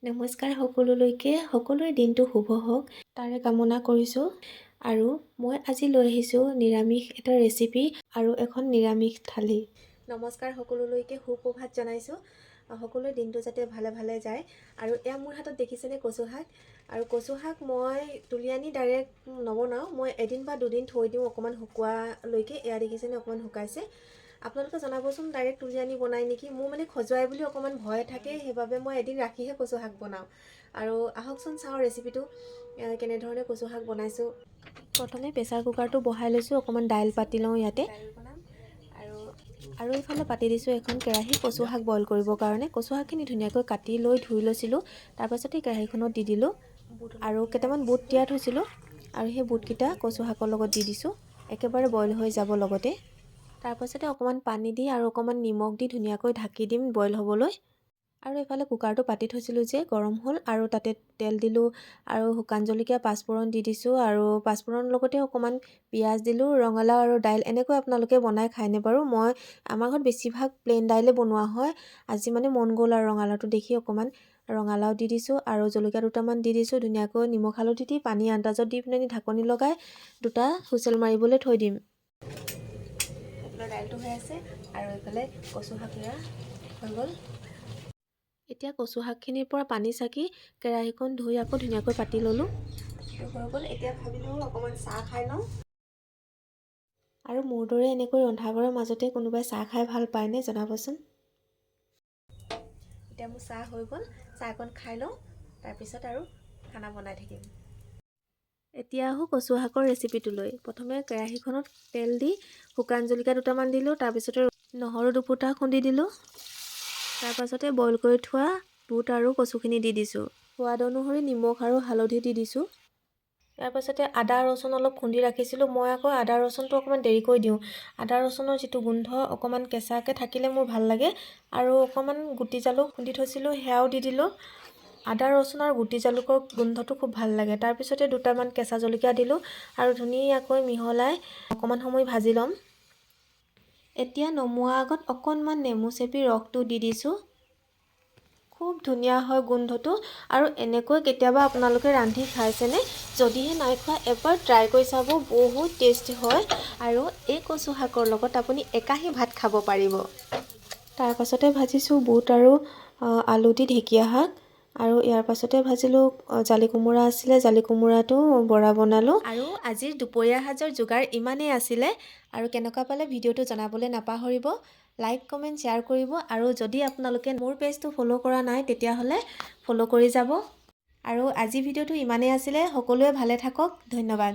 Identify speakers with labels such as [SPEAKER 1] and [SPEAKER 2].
[SPEAKER 1] নমস্কাৰ সকলোলৈকে সকলোৰে দিনটো শুভ হওক তাৰে কামনা কৰিছোঁ আৰু মই আজি লৈ আহিছোঁ নিৰামিষ এটা ৰেচিপি আৰু এখন নিৰামিষ থালি। নমস্কাৰ সকলোলৈকে সুপ্ৰভাত জনাইছোঁ। সকলোৰে দিনটো যাতে ভালে ভালে যায়। আৰু এয়া মোৰ হাতত দেখিছেনে কচু শাক, আৰু কচু শাক মই তুলি আনি ডাইৰেক্ট নবনাওঁ, মই এদিন বা দুদিন থৈ দিওঁ অকণমান শুকোৱালৈকে। এয়া দেখিছেনে অকণমান শুকাইছে। আপোনালোকে জনাবচোন ডাইৰেক্ট তুলি আনি বনাই নেকি। মোৰ মানে খজুৱাই বুলি অকণমান ভয় থাকে, সেইবাবে মই এদিন ৰাখিহে কচু শাক বনাওঁ। আৰু আহকচোন চাওঁ ৰেচিপিটো কেনেধৰণে কচু শাক বনাইছোঁ। প্ৰথমে প্ৰেছাৰ কুকাৰটো বহাই লৈছোঁ, অকণমান দাইল পাতি লওঁ ইয়াতে। আৰু এইফালে পাতি দিছোঁ এখন কেৰাহী কচু শাক বইল কৰিবৰ কাৰণে। কচু শাকখিনি ধুনীয়াকৈ কাটি লৈ ধুই লৈছিলোঁ, তাৰপাছতে কেৰাহীখনত দি দিলোঁ আৰু কেইটামান বুট তিয়াই থৈছিলোঁ, আৰু সেই বুটকেইটা কচু শাকৰ লগত দি দিছোঁ, একেবাৰে বইল হৈ যাব লগতে। তাৰপাছতে অকণমান পানী দি আৰু অকণমান নিমখ দি ধুনীয়াকৈ ঢাকি দিম বইল হ'বলৈ। আৰু এইফালে কুকাৰটো পাতি থৈছিলোঁ যে গৰম হ'ল, আৰু তাতে তেল দিলোঁ আৰু শুকান জলকীয়া পাঁচফোৰণ দি দিছোঁ, আৰু পাঁচফোৰণ লগতে অকণমান পিঁয়াজ দিলোঁ। ৰঙালাও আৰু দাইল এনেকৈ আপোনালোকে বনাই খায়নে বাৰু? আমাৰ ঘৰত বেছিভাগ প্লেইন দাইলে বনোৱা হয়। আজি মানে মন গ'ল আৰু ৰঙালাওটো দেখি অকণমান ৰঙালাও দি দিছোঁ আৰু জলকীয়া দুটামান দি দিছোঁ। ধুনীয়াকৈ নিমখ হালধি দি পানী আন্দাজত দি পিনে ঢাকনি লগাই দুটা হুইচেল মাৰিবলৈ থৈ দিম। দাইলটো হৈ আছে আৰু এইফালে কচু শাক হৈ গ'ল। এতিয়া কচু শাকখিনিৰ পৰা পানী চাকি কেৰাহীখন ধুই আকৌ ধুনীয়াকৈ পাতি ল'লোঁ। হৈ গ'ল। এতিয়া ভাবিলোঁ অকণমান চাহ খাই লওঁ। আৰু মোৰ দৰে এনেকৈ ৰন্ধা বঢ়াৰ মাজতে কোনোবাই চাহ খাই ভাল পায়নে জনাবচোন। এতিয়া মোৰ চাহ হৈ গ'ল, চাহ অকণ খাই লওঁ, তাৰপিছত আৰু খানা বনাই থাকিম। এতিয়া আহোঁ কচু শাকৰ ৰেচিপিটোলৈ। প্ৰথমে কেৰাহীখনত তেল দি শুকান জলকীয়া দুটামান দিলোঁ, তাৰপিছতে নহৰু দুফুটা খুন্দি দিলোঁ, তাৰপাছতে বইল কৰি থোৱা বুট আৰু কচুখিনি দি দিছোঁ। সোৱাদ অনুসৰি নিমখ আৰু হালধি দি দিছোঁ। ইয়াৰ পাছতে আদা ৰচুন অলপ খুন্দি ৰাখিছিলোঁ। মই আকৌ আদা ৰচুনটো অকণমান দেৰিকৈ দিওঁ। আদা ৰচুনৰ যিটো গোন্ধ অকণমান কেঁচাকৈ থাকিলে মোৰ ভাল লাগে। আৰু অকণমান গুটি জালুক খুন্দি থৈছিলোঁ, সেয়াও দি দিলোঁ। আদা ৰচুন আৰু গুটি জালুকৰ গোন্ধটো খুব ভাল লাগে। তাৰপিছতে দুটামান কেঁচা জলকীয়া দিলোঁ আৰু ধুনীয়াকৈ মিহলাই অকণমান সময় ভাজি ল'ম। এতিয়া নমোৱাৰ আগত অকণমান নেমু চেপি ৰসটো দি দিছোঁ। খুব ধুনীয়া হয় গোন্ধটো। আৰু এনেকৈ কেতিয়াবা আপোনালোকে ৰান্ধি খাইছেনে? যদিহে নাই খোৱা এবাৰ ট্ৰাই কৰি চাব, বহুত টেষ্টি হয়। আৰু এই কচু শাকৰ লগত আপুনি একাহী ভাত খাব পাৰিব। তাৰপাছতে ভাজিছোঁ বুট আৰু আলু দি ঢেকীয়া শাক, আৰু ইয়াৰ পাছতে ভাজিলোঁ জালি কোমোৰা আছিলে, জালি কোমোৰাটো বৰা বনালোঁ। আৰু আজিৰ দুপৰীয়া সাজৰ যোগাৰ ইমানেই আছিলে। আৰু কেনেকুৱা পালে ভিডিঅ'টো জনাবলৈ নাপাহৰিব। লাইক কমেণ্ট শ্বেয়াৰ কৰিব, আৰু যদি আপোনালোকে মোৰ পেজটো ফ'ল' কৰা নাই তেতিয়াহ'লে ফ'ল' কৰি যাব। আৰু আজি ভিডিঅ'টো ইমানেই আছিলে। সকলোৱে ভালে থাকক। ধন্যবাদ।